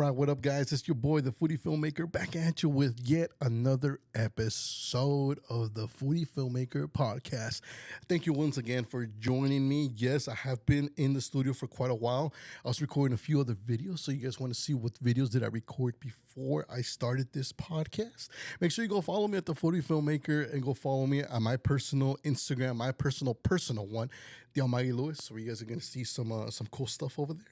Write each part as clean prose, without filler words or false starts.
right, what up, guys? It's your boy, the Foodie Filmmaker, back at you with yet another episode of the Foodie Filmmaker Podcast. Thank you once again for joining me. Yes, I have been in the studio for quite a while. I was recording a few other videos, so you guys want to see what videos did I record before I started this podcast? Make sure you go follow me at the Foodie Filmmaker and go follow me on my personal Instagram, my personal one, the Almighty Lewis, where you guys are going to see some cool stuff over there.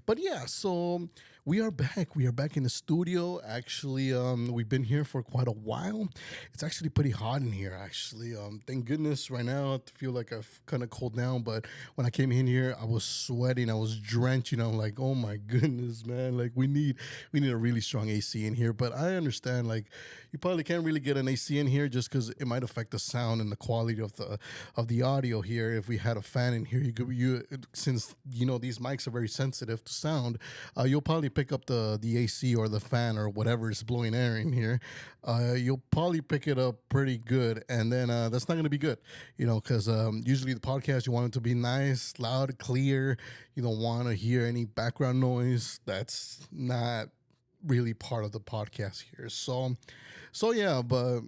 But yeah, so we are back. We are back in the studio. Actually, we've been here for quite a while. It's actually pretty hot in here, actually. Thank goodness right now I feel like I've kind of cooled down. But when I came in here, I was sweating. I was drenching. I'm like, oh my goodness, man. Like we need a really strong AC in here. But I understand, like, you probably can't really get an AC in here just because it might affect the sound and the quality of the audio here. If we had a fan in here, since these mics are very sensitive to sound, you'll probably pick up the AC or the fan or whatever is blowing air in here. You'll probably pick it up pretty good, and then that's not going to be good, because usually the podcast, you want it to be nice, loud, clear. You don't want to hear any background noise. That's not really part of the podcast here. So yeah, but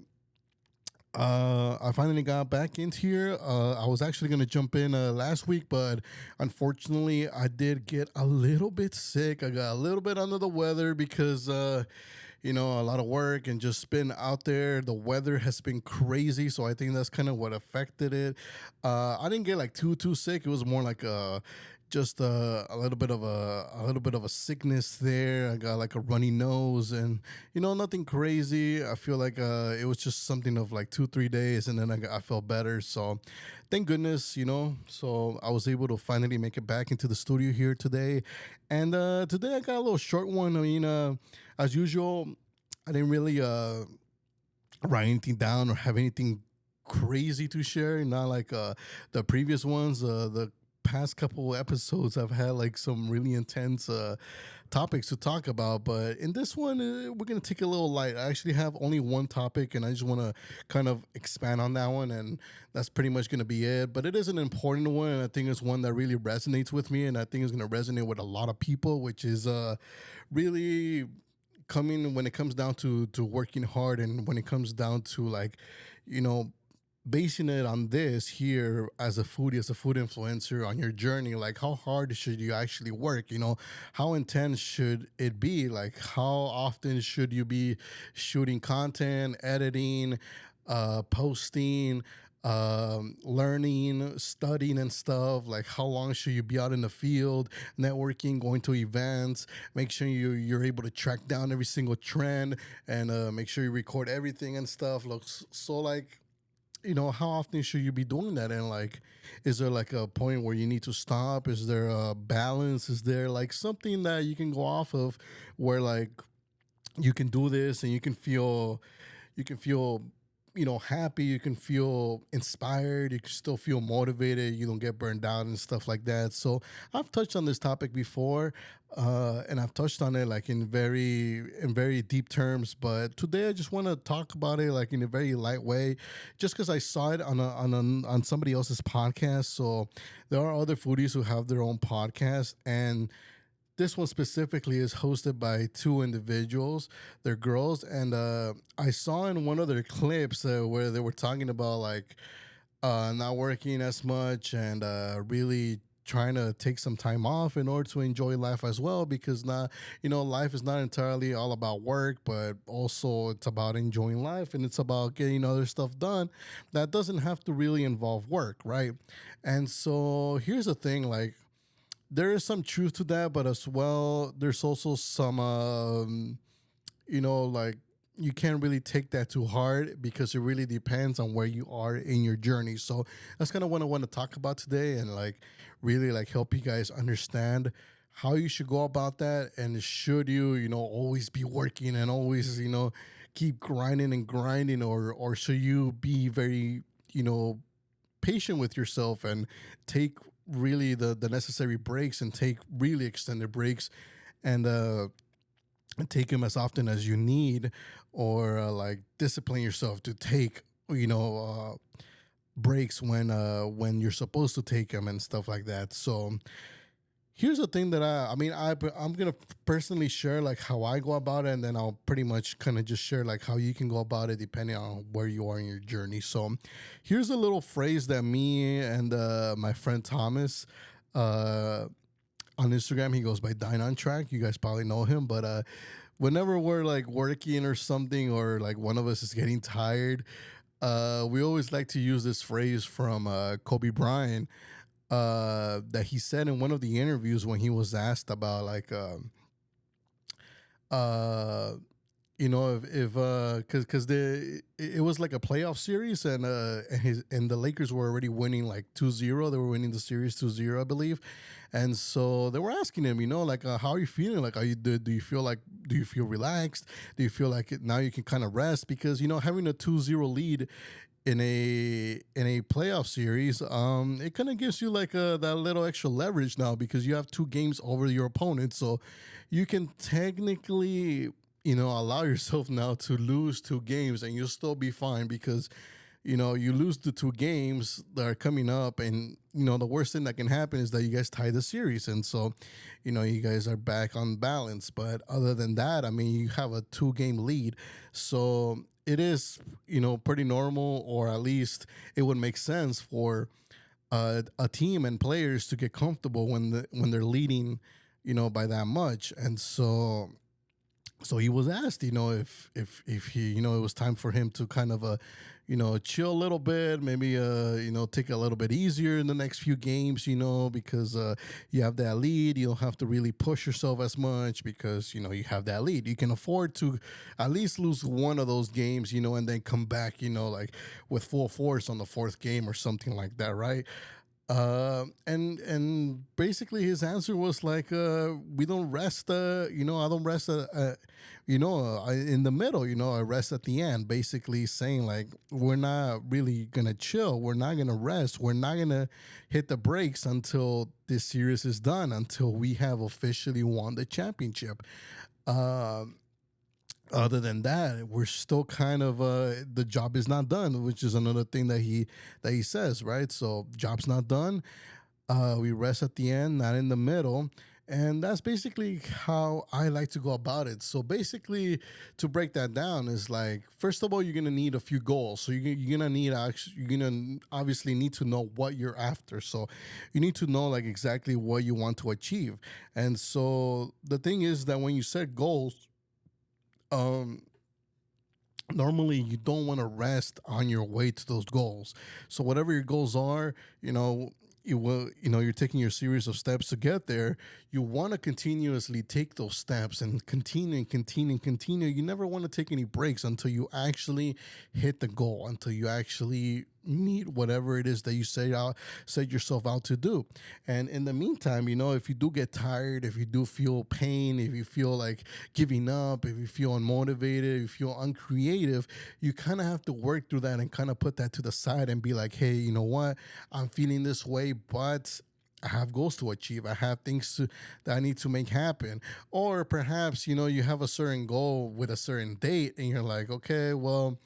I finally got back into here. I was actually going to jump in last week, but unfortunately, I did get a little bit sick. I got a little bit under the weather because, a lot of work and just been out there. The weather has been crazy, so I think that's kind of what affected it. I didn't get like too sick. It was more like just a little bit of a sickness there. I got like a runny nose and nothing crazy. I feel like it was just something of like 2-3 days, and then I felt better. So thank goodness, so I was able to finally make it back into the studio here today. And today I got a little short one. I mean, as usual, I didn't really write anything down or have anything crazy to share, not like the previous ones. The past couple episodes I've had like some really intense topics to talk about, but in this one we're gonna take it a little light. I actually have only one topic, and I just want to kind of expand on that one, and that's pretty much gonna be it. But it is an important one, and I think it's one that really resonates with me, and I think it's gonna resonate with a lot of people, which is really coming when it comes down to working hard, and when it comes down to like basing it on this here as a foodie, as a food influencer on your journey. Like, how hard should you actually work? How intense should it be? Like, how often should you be shooting content, editing, posting, learning, studying and stuff? Like, how long should you be out in the field, networking, going to events, make sure you're able to track down every single trend, and make sure you record everything and stuff. Looks so like, how often should you be doing that? And like, is there like a point where you need to stop? Is there a balance? Is there like something that you can go off of where like you can do this and you can feel happy, you can feel inspired, you can still feel motivated, you don't get burned out and stuff like that. So I've touched on this topic before, and I've touched on it like in very deep terms, but today I just want to talk about it like in a very light way, just because I saw it on somebody else's podcast. So there are other foodies who have their own podcast, and this one specifically is hosted by two individuals. They're girls, and I saw in one of their clips where they were talking about like not working as much and really trying to take some time off in order to enjoy life as well, because life is not entirely all about work, but also it's about enjoying life, and it's about getting other stuff done that doesn't have to really involve work, right? And so here's the thing, like, there is some truth to that, but as well, there's also some, like, you can't really take that too hard because it really depends on where you are in your journey. So that's kind of what I want to talk about today, and like really like help you guys understand how you should go about that, and should you, always be working and always, keep grinding and grinding, or should you be very, patient with yourself and take really the necessary breaks, and take really extended breaks, and take them as often as you need, or like discipline yourself to take breaks when you're supposed to take them and stuff like that. So here's the thing that I'm gonna personally share like how I go about it, and then I'll pretty much kind of just share like how you can go about it depending on where you are in your journey. So here's a little phrase that me and my friend Thomas uh, on Instagram, he goes by Dine on Track. You guys probably know him, but whenever we're like working or something, or like one of us is getting tired, we always like to use this phrase from Kobe Bryant that he said in one of the interviews when he was asked about like uh if because it was like a playoff series, and the Lakers were already winning like 2-0. They were winning the series 2-0, I believe. And so they were asking him, like, how are you feeling? Like, do you feel like, do you feel relaxed? Do you feel like now you can kind of rest? Because having a 2-0 lead in a playoff series, it kind of gives you like that little extra leverage now, because you have 2 games over your opponent, so you can technically allow yourself now to lose 2 games and you'll still be fine, because you lose the 2 games that are coming up, and the worst thing that can happen is that you guys tie the series, and so you guys are back on balance. But other than that, I mean, you have a 2-game lead, so it is pretty normal, or at least it would make sense for a team and players to get comfortable when they're leading by that much. And so he was asked, if he, it was time for him to kind of, chill a little bit, maybe, take it a little bit easier in the next few games, because you have that lead. You don't have to really push yourself as much, because, you have that lead. You can afford to at least lose one of those games, and then come back, like with full force on the 4th game or something like that, right? And basically his answer was like, we don't rest. I don't rest. In the middle. I rest at the end. Basically saying like, we're not really gonna chill. We're not gonna rest. We're not gonna hit the brakes until this series is done. Until we have officially won the championship. Other than that, we're still kind of the job is not done, which is another thing that he says, right? So job's not done. We rest at the end, not in the middle. And that's basically how I like to go about it. So basically, to break that down is like, first of all, you're gonna need a few goals. So you're gonna obviously need to know what you're after. So you need to know like exactly what you want to achieve. And so the thing is that when you set goals, um normally you don't want to rest on your way to those goals. So whatever your goals are, you're taking your series of steps to get there. You want to continuously take those steps and continue and continue and continue. You never want to take any breaks until you actually hit the goal, until you actually meet whatever it is that you set yourself out to do. And in the meantime, if you do get tired, if you do feel pain, if you feel like giving up, if you feel unmotivated, if you feel uncreative, you kind of have to work through that and kind of put that to the side and be like, hey, you know what? I'm feeling this way, but I have goals to achieve. I have that I need to make happen. Or perhaps, you have a certain goal with a certain date and you're like, okay, well,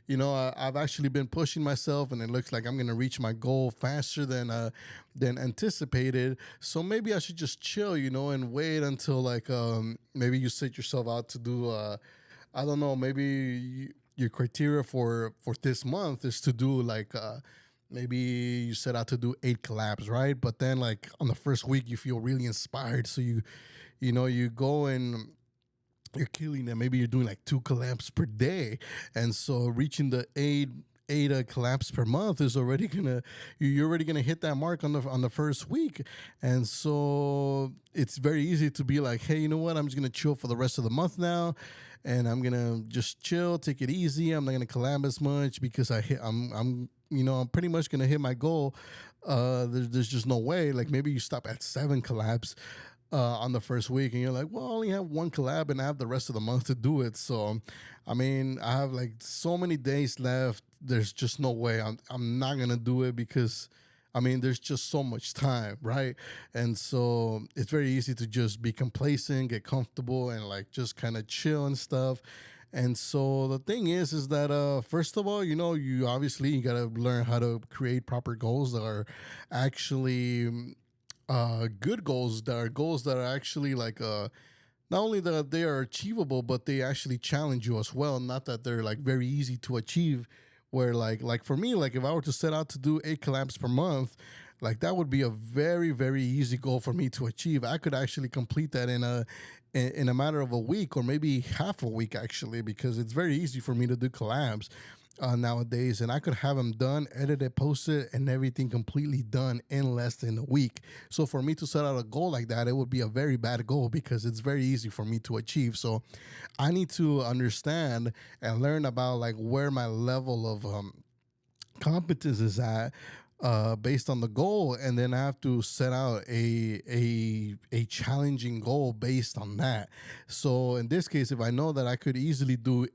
I've actually been pushing myself, and it looks like I'm going to reach my goal faster than anticipated. So maybe I should just chill, and wait until like maybe you set yourself out to do I don't know, maybe your criteria for this month is to do like maybe you set out to do 8 collabs, right? But then like on the first week you feel really inspired, so you go and you're killing it. Maybe you're doing like 2 collabs per day, and so reaching the eight collabs per month is already gonna you're already gonna hit that mark on the first week. And so it's very easy to be like, hey, you know what? I'm just gonna chill for the rest of the month now, and I'm gonna just chill, take it easy. I'm not gonna collab as much because I'm pretty much gonna hit my goal. There's just no way. Like maybe you stop at 7 collabs on the first week, and you're like, well, I only have 1 collab and I have the rest of the month to do it. So, I mean, I have like so many days left. There's just no way I'm not gonna do it, because I mean, there's just so much time, right? And so it's very easy to just be complacent, get comfortable, and like just kind of chill and stuff. And so the thing is that first of all, you gotta learn how to create proper goals that are actually good goals, that are goals that are actually like not only that they are achievable, but they actually challenge you as well. Not that they're like very easy to achieve. Where like for me, like if I were to set out to do 8 collabs per month, like that would be a very easy goal for me to achieve. I could actually complete that in a matter of a week or maybe half a week actually, because it's very easy for me to do collabs nowadays, and I could have them done, edited, posted, and everything completely done in less than a week. So for me to set out a goal like that, it would be a very bad goal because it's very easy for me to achieve. So I need to understand and learn about like where my level of competence is at, based on the goal, and then I have to set out a challenging goal based on that. So in this case, if I know that I could easily do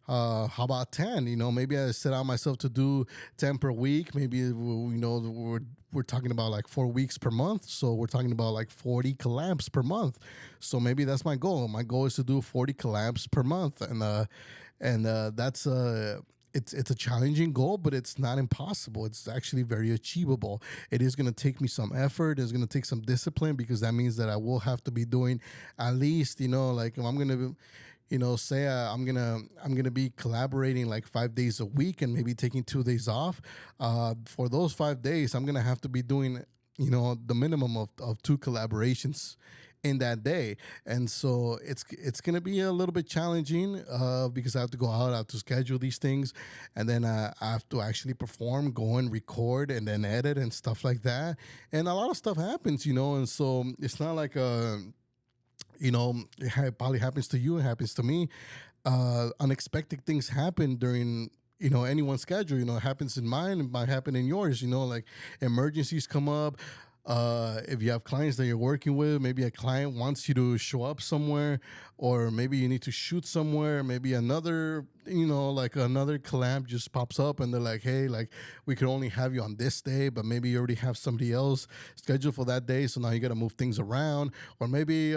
how about 10? You know, maybe I set out myself to do 10 per week. Maybe we're talking about like 4 weeks per month, so we're talking about like 40 collabs per month. So maybe that's my goal. My goal is to do 40 collabs per month, and that's it's a challenging goal, but it's not impossible. It's actually very achievable. It is going to take me some effort. It's going to take some discipline, because that means that I will have to be doing at least, like if I'm going to, say I'm gonna be collaborating like 5 days a week and maybe taking 2 days off. For those 5 days, I'm gonna have to be doing, the minimum of two collaborations in that day. And so it's gonna be a little bit challenging, because I have to go out, I have to schedule these things, and then I have to actually perform, go and record, and then edit and stuff like that. And a lot of stuff happens, and so it's not like it probably happens to you, it happens to me. Unexpected things happen during anyone's schedule. It happens in mine, it might happen in yours. Like emergencies come up. If you have clients that you're working with, maybe a client wants you to show up somewhere, or maybe you need to shoot somewhere. Maybe another, like another collab just pops up and they're like, hey, like we could only have you on this day, but maybe you already have somebody else scheduled for that day. So now you got to move things around, or maybe,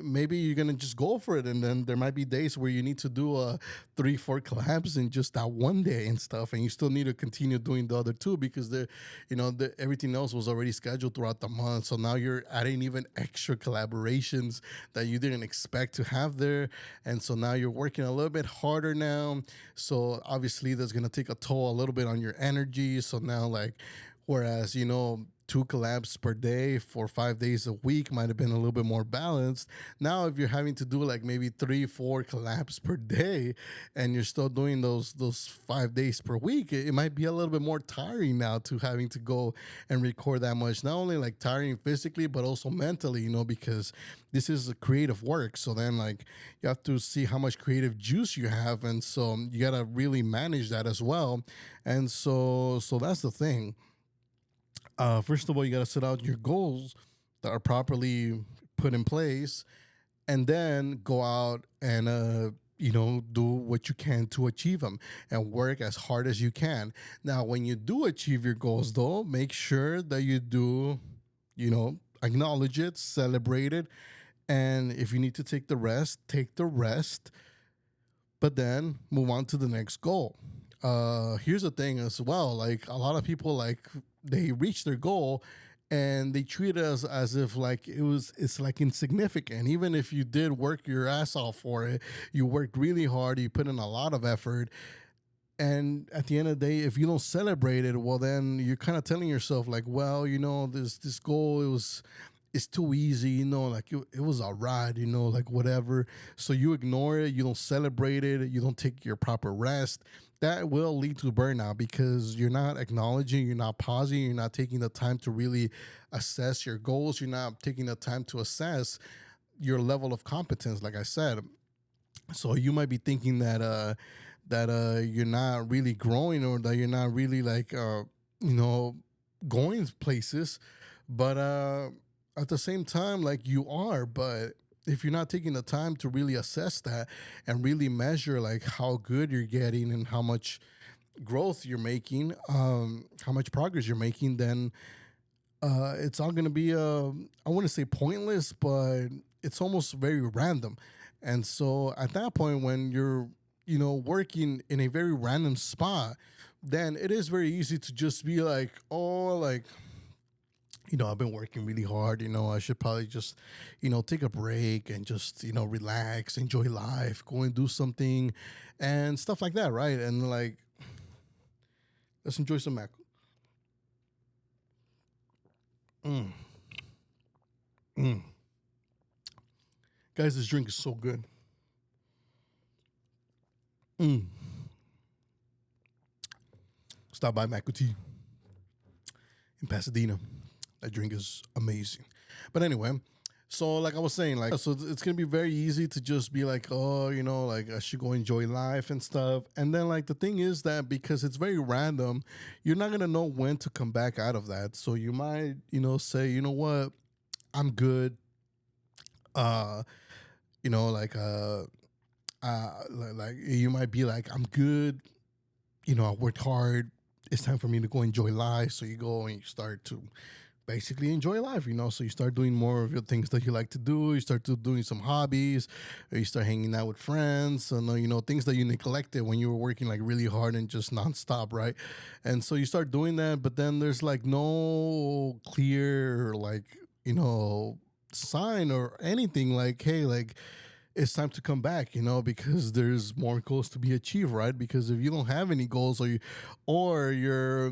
maybe you're going to just go for it. And then there might be days where you need to do 3-4 collabs in just that one day and stuff. And you still need to continue doing the other two, because everything else was already scheduled throughout the month. So now you're adding even extra collaborations that you didn't expect to have there. And so now you're working a little bit harder now. So obviously that's going to take a toll a little bit on your energy. So now, like, whereas, 2 collabs per day for 5 days a week might have been a little bit more balanced. Now, if you're having to do like maybe 3-4 collabs per day, and you're still doing those 5 days per week, it might be a little bit more tiring now to having to go and record that much. Not only like tiring physically, but also mentally, because this is a creative work. So then, like, you have to see how much creative juice you have, and so you gotta really manage that as well. And so that's the thing. First of all, you got to set out your goals that are properly put in place, and then go out and do what you can to achieve them, and work as hard as you can. Now, when you do achieve your goals, though, make sure that you do, acknowledge it, celebrate it, and if you need to take the rest, take the rest, but then move on to the next goal. Here's the thing as well, like a lot of people, like, they reach their goal and they treat us as if like it's like insignificant. Even if you did work your ass off for it, you worked really hard, you put in a lot of effort, and at the end of the day, if you don't celebrate it, well, then you're kind of telling yourself like, well, this goal, it's too easy, like it was a ride, like whatever. So you ignore it, you don't celebrate it, you don't take your proper rest. That will lead to burnout, because you're not acknowledging, you're not pausing, you're not taking the time to really assess your goals, you're not taking the time to assess your level of competence, like I said. So you might be thinking that you're not really growing, or that you're not really like going places, but at the same time, like, you are. But if you're not taking the time to really assess that and really measure like how good you're getting and how much growth you're making, how much progress you're making, then it's all going to be I wouldn't say pointless, but it's almost very random. And so at that point, when you're working in a very random spot, then it is very easy to just be like, oh, like, I've been working really hard. I should probably just, take a break and just, relax, enjoy life, go and do something and stuff like that, right? And like, let's enjoy some mac. Mm, mm. Guys, this drink is so good. Mm. Stop by Mac Tea in Pasadena. That drink is amazing. But anyway, so like I was saying, like so it's gonna be very easy to just be like, oh, like I should go enjoy life and stuff. And then like the thing is that because it's very random, you're not gonna know when to come back out of that. So you might, say, you know what, I'm good. Uh, like like you might be like, I'm good. I worked hard. It's time for me to go enjoy life. So you go and you start to basically enjoy life, So you start doing more of your things that you like to do. You start to doing some hobbies, or you start hanging out with friends, and things that you neglected when you were working like really hard and just nonstop, right? And so you start doing that, but then there's like no clear like sign or anything like, hey, like it's time to come back, because there's more goals to be achieved, right? Because if you don't have any goals, or you're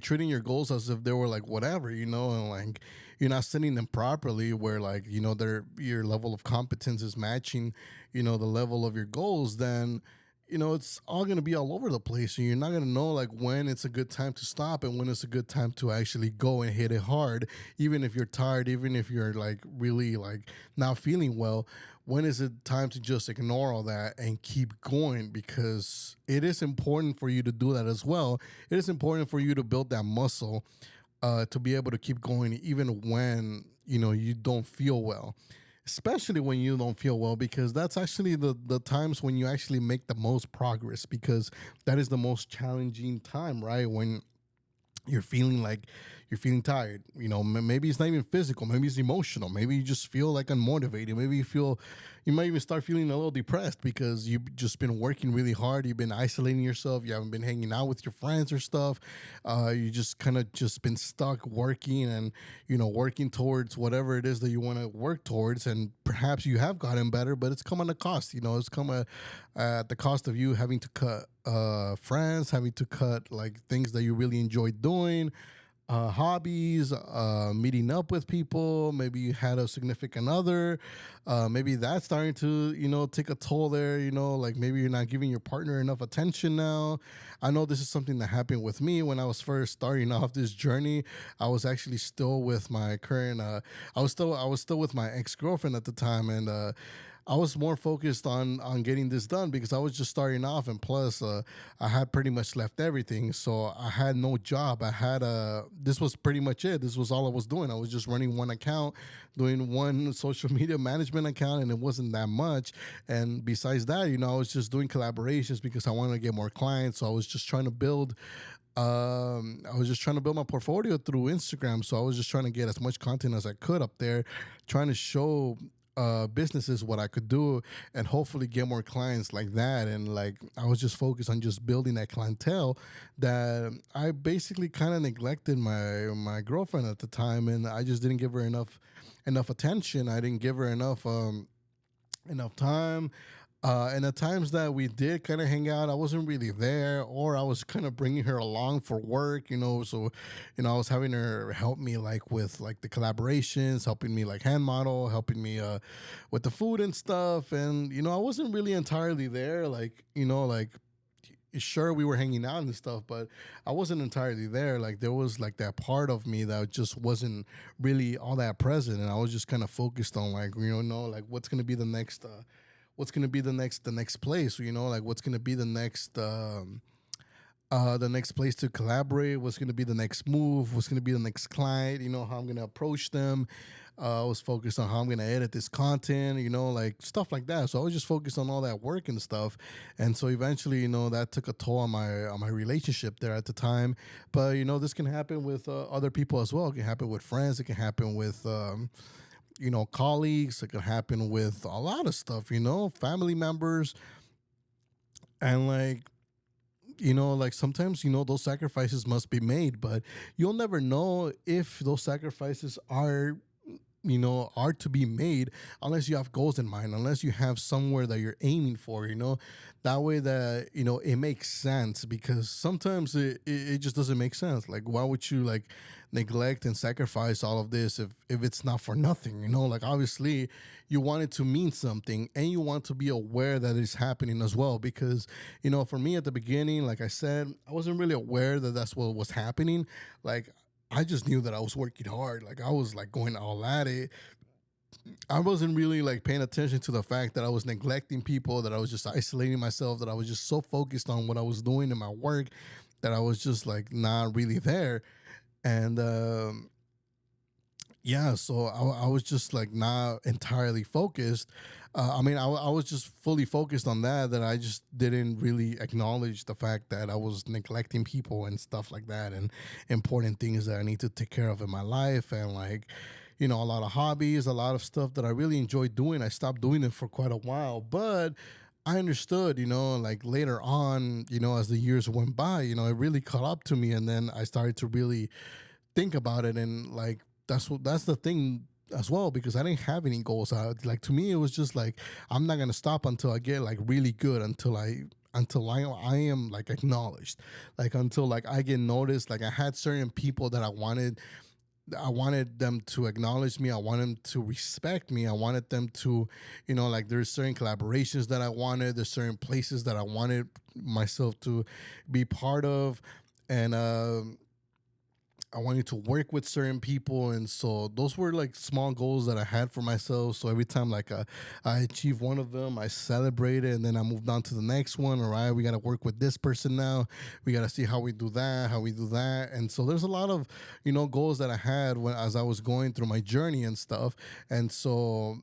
treating your goals as if they were like whatever, and like you're not setting them properly, where like their your level of competence is matching, the level of your goals, then it's all going to be all over the place, and you're not going to know like when it's a good time to stop and when it's a good time to actually go and hit it hard, even if you're tired, even if you're like really like not feeling well. When is it time to just ignore all that and keep going? Because it is important for you to do that as well. It is important for you to build that muscle, to be able to keep going even when you don't feel well, especially when you don't feel well, because that's actually the times when you actually make the most progress, because that is the most challenging time, right? When you're feeling like you're feeling tired, maybe it's not even physical, maybe it's emotional, maybe you just feel like unmotivated, maybe you might even start feeling a little depressed because you've just been working really hard, you've been isolating yourself, you haven't been hanging out with your friends or stuff, you just kind of just been stuck working and working towards whatever it is that you want to work towards, and perhaps you have gotten better, but it's come at a cost, it's come at the cost of you having to cut friends, having to cut like things that you really enjoy doing, hobbies, meeting up with people. Maybe you had a significant other. Maybe that's starting to, take a toll there. Like maybe you're not giving your partner enough attention now. I know this is something that happened with me when I was first starting off this journey. I was actually still with my current. I was still with my ex girlfriend at the time, and I was more focused on getting this done because I was just starting off, and plus I had pretty much left everything, so I had no job. I had this was pretty much it. This was all I was doing. I was just running one account, doing one social media management account, and it wasn't that much. And besides that, I was just doing collaborations because I wanted to get more clients. So I was just trying to build. I was just trying to build my portfolio through Instagram. So I was just trying to get as much content as I could up there, trying to show businesses what I could do and hopefully get more clients like that. And like I was just focused on just building that clientele, that I basically kind of neglected my girlfriend at the time, and I just didn't give her enough attention. I didn't give her enough time. And the times that we did kind of hang out, I wasn't really there, or I was kind of bringing her along for work, So, I was having her help me like with like the collaborations, helping me like hand model, helping me with the food and stuff. And I wasn't really entirely there, like like sure we were hanging out and stuff, but I wasn't entirely there. Like there was like that part of me that just wasn't really all that present, and I was just kind of focused on like like what's gonna be the next. What's gonna be the next place, like what's gonna be the next place to collaborate, what's gonna be the next move, what's gonna be the next client, how I'm gonna approach them. I was focused on how I'm gonna edit this content, like stuff like that. So I was just focused on all that work and stuff. And so eventually, that took a toll on my relationship there at the time. But this can happen with other people as well. It can happen with friends. It can happen with colleagues. It can happen with a lot of stuff, family members. And like, like sometimes, those sacrifices must be made, but you'll never know if those sacrifices are to be made unless you have goals in mind, unless you have somewhere that you're aiming for, that way that, it makes sense, because sometimes it just doesn't make sense. Like, why would you like neglect and sacrifice all of this if it's not for nothing, like obviously you want it to mean something, and you want to be aware that it's happening as well, because for me at the beginning, like I said, I wasn't really aware that that's what was happening. Like, I just knew that I was working hard. Like, I was like going all at it. I wasn't really like paying attention to the fact that I was neglecting people, that I was just isolating myself, that I was just so focused on what I was doing in my work that I was just like not really there. And yeah, so I was just like not entirely focused. I mean, I was just fully focused on that I just didn't really acknowledge the fact that I was neglecting people and stuff like that, and important things that I need to take care of in my life, and like, a lot of hobbies, a lot of stuff that I really enjoyed doing. I stopped doing it for quite a while, but I understood, like later on, as the years went by, it really caught up to me, and then I started to really think about it, and like that's the thing as well, because I didn't have any goals. Like, to me, it was just like, I'm not gonna stop until I get like really good, until I am like acknowledged, like until like I get noticed. Like, I had certain people that I wanted them to acknowledge me. I wanted them to respect me. I wanted them to, like, there's certain collaborations that I wanted. There's certain places that I wanted myself to be part of. And I wanted to work with certain people, and so those were like small goals that I had for myself. So every time like I achieved one of them, I celebrated, and then I moved on to the next one. All right, we got to work with this person now. We got to see how we do that. And so there's a lot of goals that I had as I was going through my journey and stuff. And so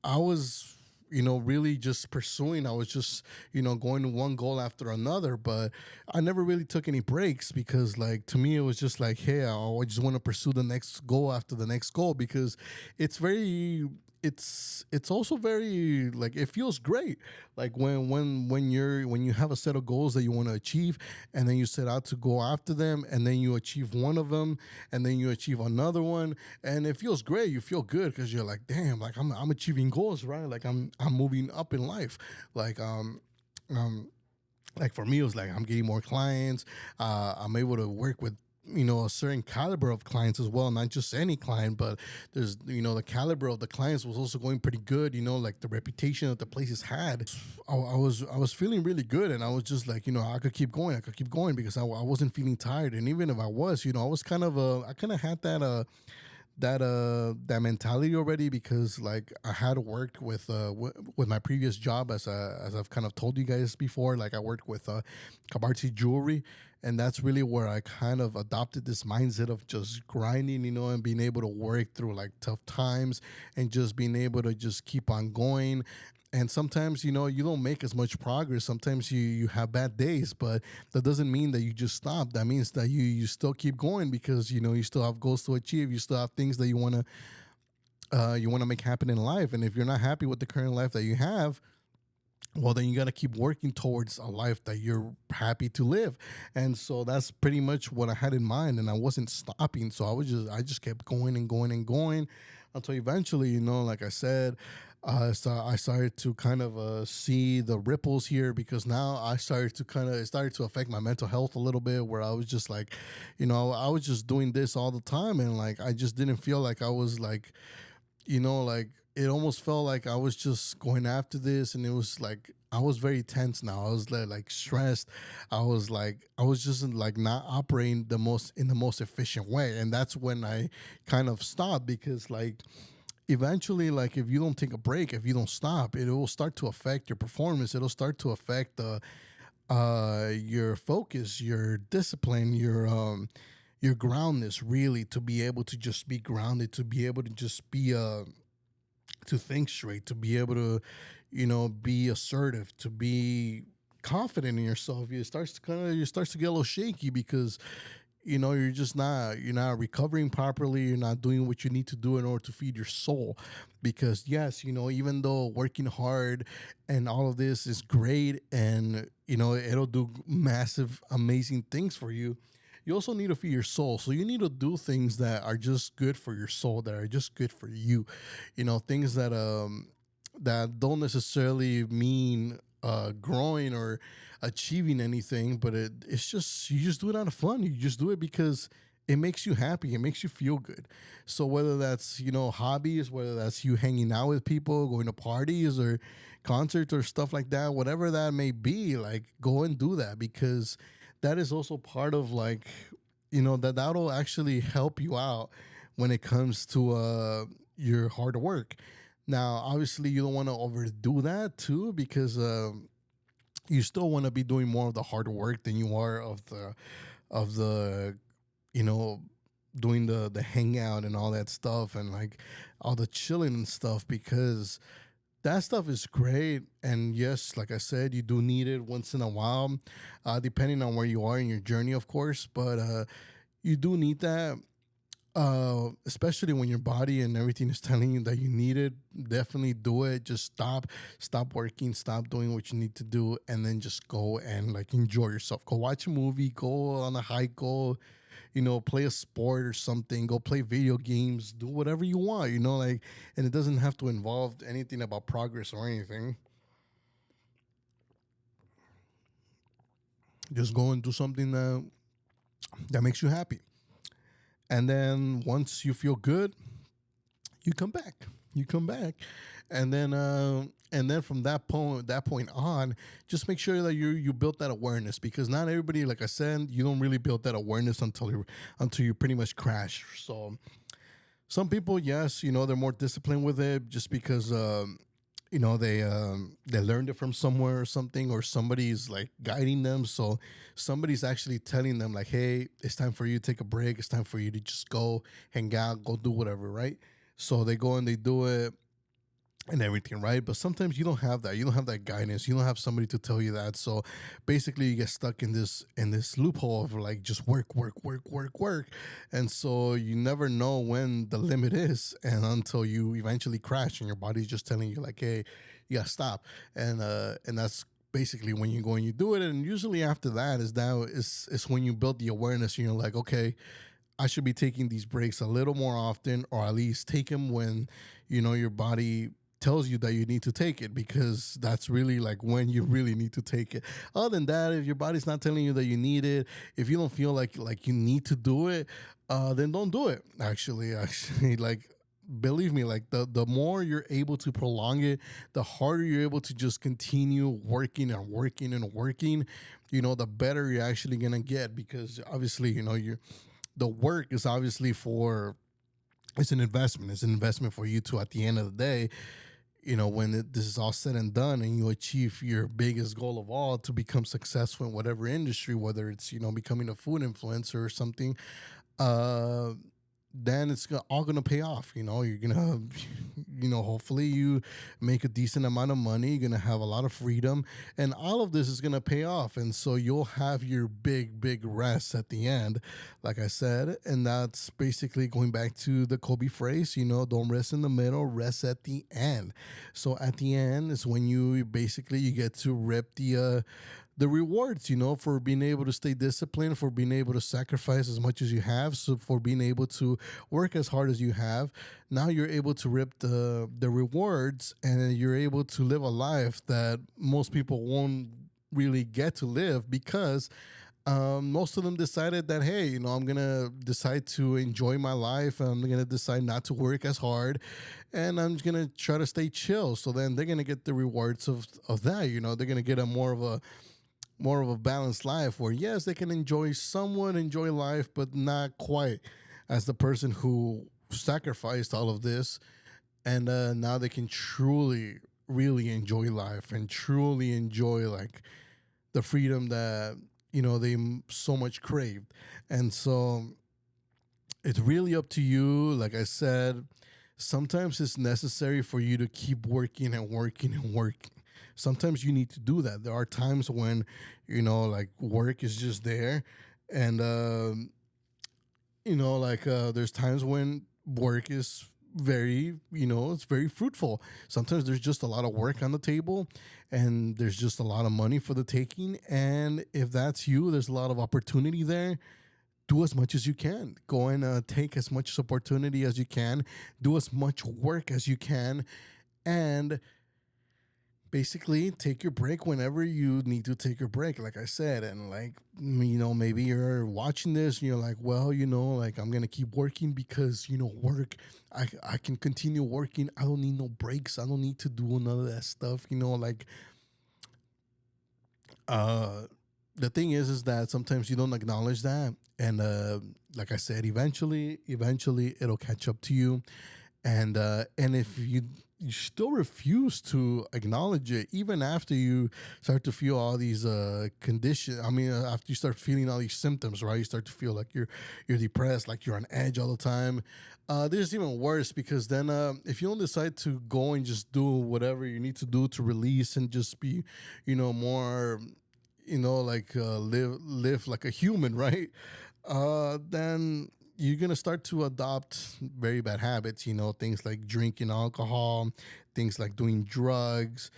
I was, really just pursuing. I was just, going to one goal after another, but I never really took any breaks, because, like, to me, it was just like, hey, I just want to pursue the next goal after the next goal, because it's very, it's also very, like, it feels great, like when you have a set of goals that you want to achieve, and then you set out to go after them, and then you achieve one of them, and then you achieve another one, and it feels great. You feel good, because you're like, damn, like I'm achieving goals, right? Like, I'm moving up in life. like um like, for me, it was like, I'm getting more clients. I'm able to work with, a certain caliber of clients as well, not just any client, but there's, the caliber of the clients was also going pretty good. Like, the reputation that the places had, I was feeling really good, and I was just like, I could keep going, because I wasn't feeling tired. And even if I was, I was I kind of had that mentality already, because like I had worked with my previous job, as I've kind of told you guys before. Like, I worked with Kabarti Jewelry, and that's really where I kind of adopted this mindset of just grinding, and being able to work through like tough times, and just being able to just keep on going. And sometimes, you don't make as much progress. Sometimes you have bad days, but that doesn't mean that you just stop. That means that you still keep going, because you still have goals to achieve. You still have things that you want to make happen in life. And if you're not happy with the current life that you have, well, then you got to keep working towards a life that you're happy to live. And so that's pretty much what I had in mind, and I wasn't stopping. So I just kept going and going and going, until eventually, like I said, so I started to kind of see the ripples here, because now it started to affect my mental health a little bit, where I was just like, I was just doing this all the time, and like I just didn't feel like I was like, like, it almost felt like I was just going after this, and it was like I was very tense now. I was like stressed. I was just like not operating in the most efficient way, and that's when I kind of stopped, because like eventually, like, if you don't take a break, if you don't stop, it will start to affect your performance. It'll start to affect your focus, your discipline, your groundness, really, to be able to just be grounded, to be able to just be to think straight, to be able to, be assertive, to be confident in yourself. It starts to get a little shaky, because you're not recovering properly. You're not doing what you need to do in order to feed your soul. Because yes, even though working hard and all of this is great, and it'll do massive amazing things for you, you also need to feed your soul. So you need to do things that are just good for your soul, that are just good for you. Things that don't necessarily mean growing or achieving anything, but it's just, you just do it out of fun. You just do it because it makes you happy. It makes you feel good. So whether that's hobbies, whether that's you hanging out with people, going to parties or concerts or stuff like that, whatever that may be, like, go and do that, because that is also part of, like, that'll actually help you out when it comes to your hard work. Now, obviously, you don't want to overdo that too, because you still want to be doing more of the hard work than you are of the you know doing the hangout and all that stuff, and like all the chilling and stuff, because that stuff is great. And yes, like I said, you do need it once in a while, depending on where you are in your journey, of course. But you do need that, especially when your body and everything is telling you that you need it. Definitely do it. Just stop working, stop doing what you need to do, and then just go and, like, enjoy yourself. Go watch a movie, go on a hike, go, play a sport or something, go play video games, do whatever you want, like, and it doesn't have to involve anything about progress or anything. Just go and do something that makes you happy. And then once you feel good, you come back. You come back, and then from that point on, just make sure that you built that awareness, because not everybody, like I said, you don't really build that awareness until you pretty much crash. So some people, yes, they're more disciplined with it, just because they learned it from somewhere or something, or somebody's like guiding them. So somebody's actually telling them, like, hey, it's time for you to take a break, it's time for you to just go hang out, go do whatever, right? So they go and they do it and everything, right? But sometimes you don't have that. You don't have that guidance. You don't have somebody to tell you that. So basically, you get stuck in this loophole of, like, just work, work, work, work, work, and so you never know when the limit is, and until you eventually crash, and your body's just telling you, like, hey, you gotta stop, and that's basically when you go and you do it. And usually after that is when you build the awareness, and you're like, okay, I should be taking these breaks a little more often, or at least take them when your body tells you that you need to take it, because that's really, like, when you really need to take it. Other than that, if your body's not telling you that you need it, if you don't feel like you need to do it, then don't do it. Actually, like, believe me, like, the more you're able to prolong it, the harder you're able to just continue working and working and working. The better you're actually gonna get, because obviously, you the work is obviously for, it's an investment. It's an investment for you to, at the end of the day, when this is all said and done, and you achieve your biggest goal of all, to become successful in whatever industry, whether it's, becoming a food influencer or something, uh, then it's all gonna pay off. You're gonna, hopefully you make a decent amount of money. You're gonna have a lot of freedom, and all of this is gonna pay off. And so you'll have your big, big rest at the end, like I said. And that's basically going back to the Kobe phrase, don't rest in the middle, rest at the end. So at the end is when you get to rip the rewards, for being able to stay disciplined, for being able to sacrifice as much as you have, so for being able to work as hard as you have. Now you're able to rip the rewards, and you're able to live a life that most people won't really get to live, because most of them decided that, hey, I'm gonna decide to enjoy my life, and I'm gonna decide not to work as hard, and I'm just gonna try to stay chill. So then they're gonna get the rewards of that. They're gonna get a more of a balanced life, where, yes, they can somewhat enjoy life, but not quite as the person who sacrificed all of this. And now they can truly, really enjoy life, and truly enjoy, like, the freedom that they so much craved. And so it's really up to you. Like I said, sometimes it's necessary for you to keep working and working and working. Sometimes you need to do that. There are times when, like, work is just there, and there's times when work is very, it's very fruitful. Sometimes there's just a lot of work on the table and there's just a lot of money for the taking. And if that's you, there's a lot of opportunity there. Do as much as you can. Go and take as much opportunity as you can. Do as much work as you can. And basically take your break whenever you need to take your break, like I said. And maybe you're watching this and you're like, well, like I'm gonna keep working because work, I can continue working. I don't need no breaks. I don't need to do none of that stuff. Uh the thing is that sometimes you don't acknowledge that. And like I said, eventually it'll catch up to you. And if you still refuse to acknowledge it, even after you start to feel all these conditions. I mean, after you start feeling all these symptoms, right? You start to feel like you're depressed, like you're on edge all the time. This is even worse because then if you don't decide to go and just do whatever you need to do to release and just be, more, live like a human, right? Then you're gonna start to adopt very bad habits, things like drinking alcohol, things like doing drugs,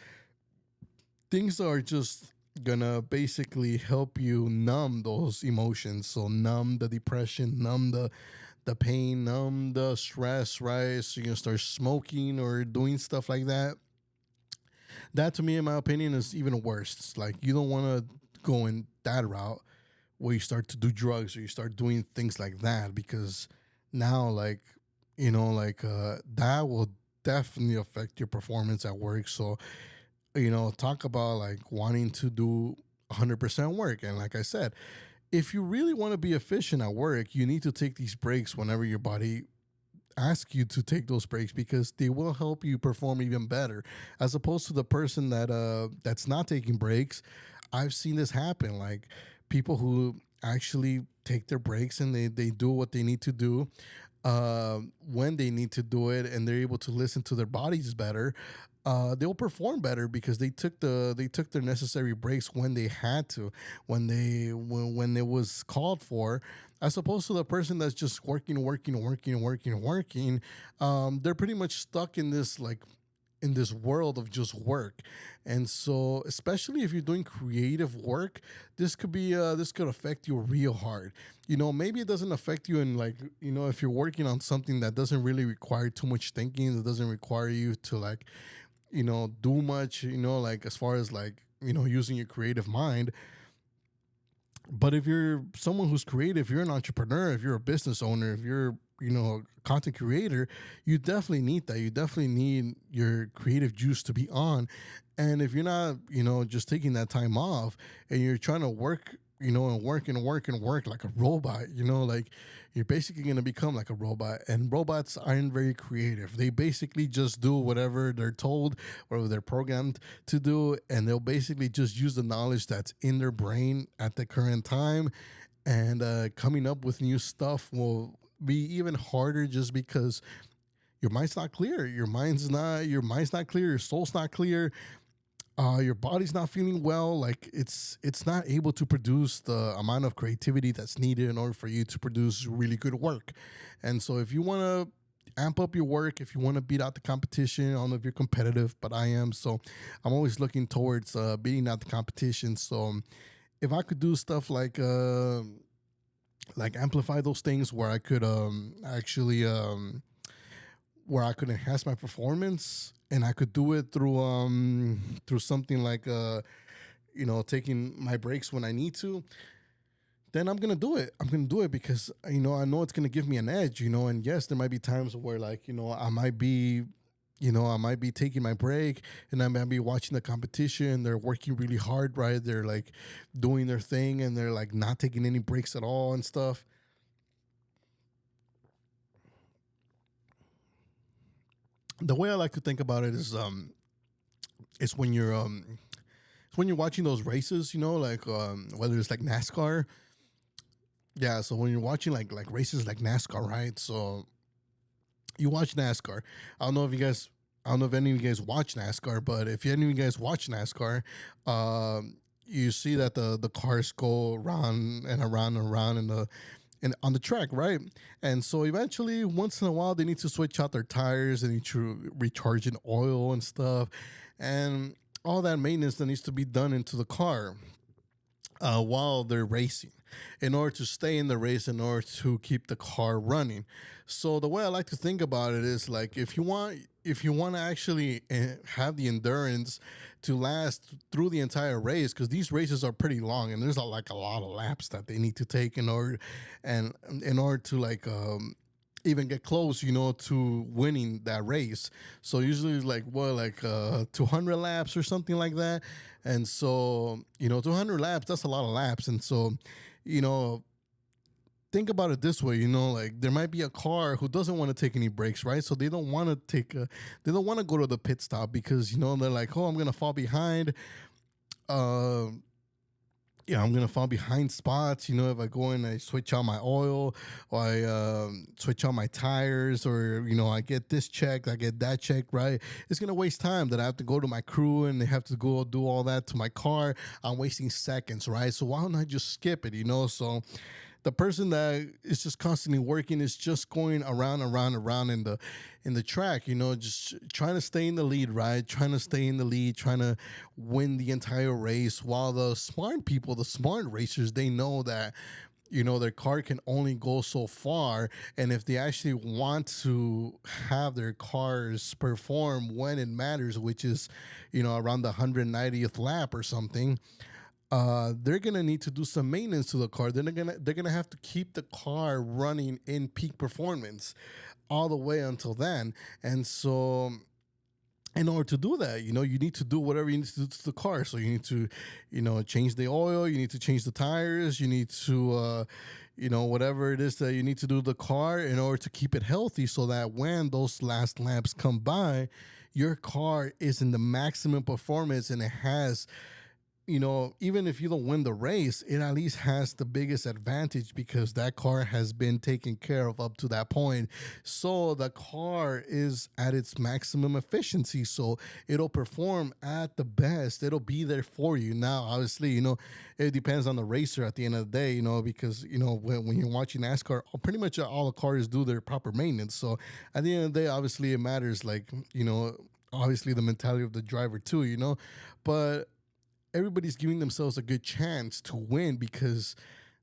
things that are just gonna basically help you numb those emotions. So numb the depression, numb the pain, numb the stress, right? So you're gonna start smoking or doing stuff like that. That to me, in my opinion, is even worse. It's like you don't wanna go in that route where you start to do drugs or you start doing things like that because now that will definitely affect your performance at work. So talk about like wanting to do 100% work. And like I said, if you really want to be efficient at work, you need to take these breaks whenever your body asks you to take those breaks because they will help you perform even better as opposed to the person that's not taking breaks. I've seen this happen, like people who actually take their breaks and they do what they need to do when they need to do it, and they're able to listen to their bodies better. They'll perform better because they took their necessary breaks when they had to, when it was called for, as opposed to the person that's just working. They're pretty much stuck in this world of just work. And so especially if you're doing creative work, this could affect you real hard. Maybe it doesn't affect you in if you're working on something that doesn't really require too much thinking, that doesn't require you to do much, as far as using your creative mind. But if you're someone who's creative, you're an entrepreneur, if you're a business owner, if you're, a content creator, you definitely need that. You definitely need your creative juice to be on. And if you're not, just taking that time off and you're trying to work, and work like a robot, you're basically going to become like a robot. And robots aren't very creative. They basically just do whatever they're told, whatever they're programmed to do. And they'll basically just use the knowledge that's in their brain at the current time. And coming up with new stuff will be even harder just because your mind's not clear. Your mind's not clear. Your soul's not clear. Your body's not feeling well. Like it's not able to produce the amount of creativity that's needed in order for you to produce really good work. And so if you want to amp up your work, if you want to beat out the competition, I don't know if you're competitive, but I am. So I'm always looking towards beating out the competition. So if I could do stuff like amplify those things where I could actually where I could enhance my performance, and I could do it through something like taking my breaks when I need to, then I'm gonna do it. I'm gonna do it because I know it's gonna give me an edge. And yes, there might be times where I might be taking my break and I might be watching the competition. They're working really hard, right? They're like doing their thing and they're like not taking any breaks at all and stuff. The way I like to think about it is it's when you're watching those races, whether it's like NASCAR. Yeah, so when you're watching like races like NASCAR, right? So you watch NASCAR. I don't know if you guys, I don't know if any of you guys watch NASCAR, but if any of you guys watch NASCAR, you see that the cars go around and around and around, and on the track, right? And so eventually, once in a while, they need to switch out their tires, they need to recharge in oil and stuff, and all that maintenance that needs to be done into the car while they're racing in order to stay in the race, in order to keep the car running. So the way I like to think about it is like if you want to actually have the endurance to last through the entire race, because these races are pretty long and there's like a lot of laps that they need to take in order to like even get close, to winning that race. So usually it's like 200 laps or something like that. And so 200 laps, that's a lot of laps. And so you know think about it this way, like there might be a car who doesn't want to take any breaks, right? So they don't want to go to the pit stop because they're like, oh, I'm gonna fall behind. Uh, yeah, I'm gonna fall behind spots. If I go and I switch out my oil, or I switch out my tires, or I get this checked, I get that checked, right? It's gonna waste time that I have to go to my crew and they have to go do all that to my car. I'm wasting seconds, right? So why don't I just skip it? So the person that is just constantly working is just going around and around and around in the track, just trying to stay in the lead, right? Trying to stay in the lead, trying to win the entire race. While the smart people, the smart racers, they know that their car can only go so far, and if they actually want to have their cars perform when it matters, which is around the 190th lap or something, they're gonna need to do some maintenance to the car. They're gonna have to keep the car running in peak performance all the way until then. And so, in order to do that, you need to do whatever you need to do to the car. So you need to, change the oil. You need to change the tires. You need to, whatever it is that you need to do to the car in order to keep it healthy, so that when those last laps come by, your car is in the maximum performance and it has even if you don't win the race, it at least has the biggest advantage because that car has been taken care of up to that point. So the car is at its maximum efficiency. So it'll perform at the best. It'll be there for you. Now, obviously, it depends on the racer at the end of the day, because, when you're watching NASCAR, pretty much all the cars do their proper maintenance. So at the end of the day, obviously, it matters, like, obviously the mentality of the driver too, but everybody's giving themselves a good chance to win because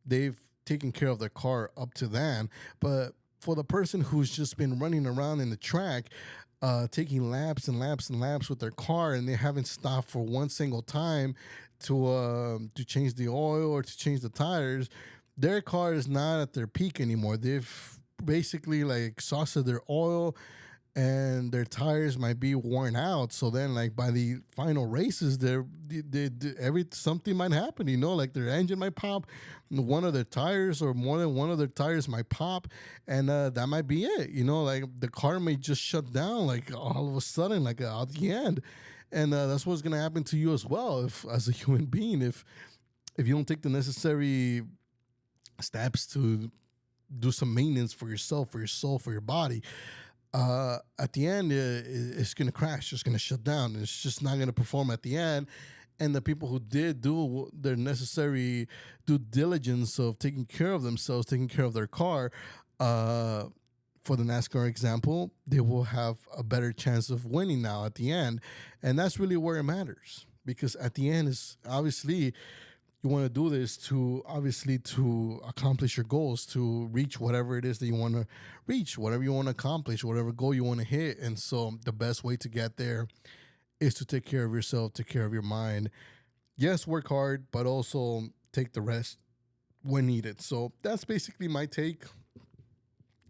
they've taken care of their car up to then. But for the person who's just been running around in the track, taking laps and laps and laps with their car, and they haven't stopped for one single time to change the oil or to change the tires, their car is not at their peak anymore. They've basically like exhausted their oil, and their tires might be worn out. So then, like by the final races, every something might happen. Like their engine might pop, one of their tires or more than one of their tires might pop, and that might be it. Like the car may just shut down, like all of a sudden, like at the end, and that's what's gonna happen to you as well, if as a human being, if you don't take the necessary steps to do some maintenance for yourself, for your soul, for your body, at the end, it's going to crash. It's going to shut down. It's just not going to perform at the end. And the people who did do their necessary due diligence of taking care of themselves, taking care of their car, for the NASCAR example, they will have a better chance of winning now at the end. And that's really where it matters. Because at the end, is obviously you want to do this to accomplish your goals, to reach whatever it is that you want to reach, whatever you want to accomplish, whatever goal you want to hit. And so the best way to get there is to take care of yourself, take care of your mind. Yes, work hard, but also take the rest when needed. So that's basically my take.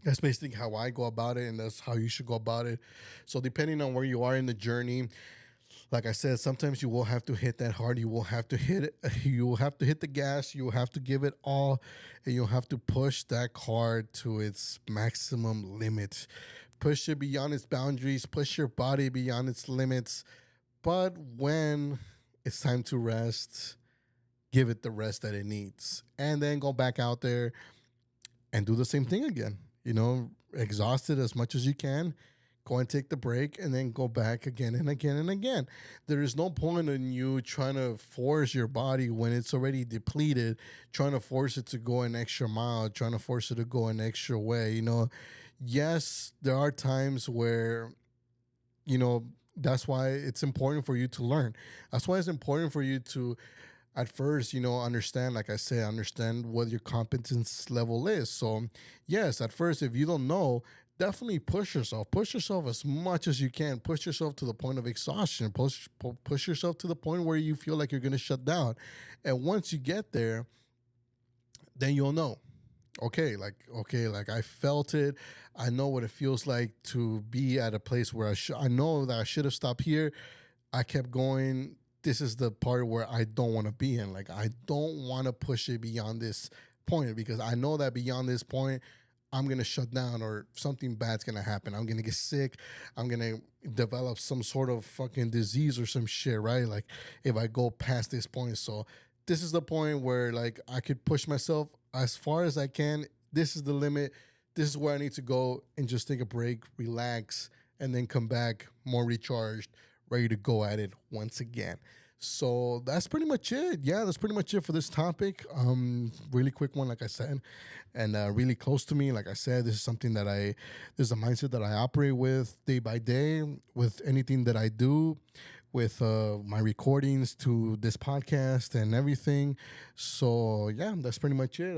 That's basically how I go about it, and that's how you should go about it. So depending on where you are in the journey, like I said, sometimes you will have to hit that hard. You will have to hit it. You will have to hit the gas. You will have to give it all, and you'll have to push that car to its maximum limit. Push it beyond its boundaries. Push your body beyond its limits. But when it's time to rest, give it the rest that it needs, and then go back out there and do the same thing again. Exhaust it as much as you can. go and take the break, and then go back again and again and again. There is no point in you trying to force your body when it's already depleted, trying to force it to go an extra mile, trying to force it to go an extra way. Yes, there are times where, that's why it's important for you to learn. That's why it's important for you to, at first, understand, like I said, understand what your competence level is. So, yes, at first, if you don't know, definitely push yourself. Push yourself as much as you can. Push yourself to the point of exhaustion. Push yourself to the point where you feel like you're going to shut down. And once you get there, then you'll know. Okay, like I felt it. I know what it feels like to be at a place where I know that I should have stopped here. I kept going. This is the part where I don't want to be in. Like, I don't want to push it beyond this point, because I know that beyond this point, I'm going to shut down or something bad's going to happen. I'm going to get sick. I'm going to develop some sort of fucking disease or some shit, right? Like, if I go past this point. So this is the point where, like, I could push myself as far as I can. This is the limit. This is where I need to go and just take a break, relax, and then come back more recharged, ready to go at it once again. So that's pretty much it. Yeah, that's pretty much it for this topic. Really quick one, like I said, and really close to me. Like I said, this is something that this is a mindset that I operate with day by day, with anything that I do, with my recordings to this podcast and everything. So yeah, that's pretty much it.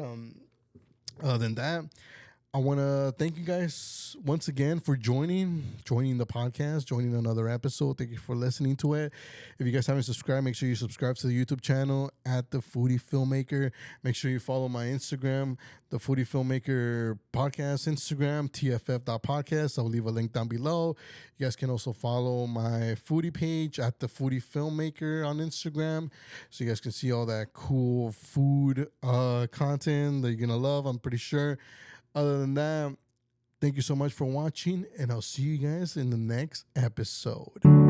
Other than that, I want to thank you guys once again for joining the podcast, joining another episode. Thank you for listening to it. If you guys haven't subscribed, make sure you subscribe to the YouTube channel at the Foodie Filmmaker. Make sure you follow my Instagram, the Foodie Filmmaker Podcast Instagram, tff.podcast. I'll leave a link down below. You guys can also follow my foodie page at the Foodie Filmmaker on Instagram, so you guys can see all that cool food content that you're going to love, I'm pretty sure. Other than that, thank you so much for watching, and I'll see you guys in the next episode.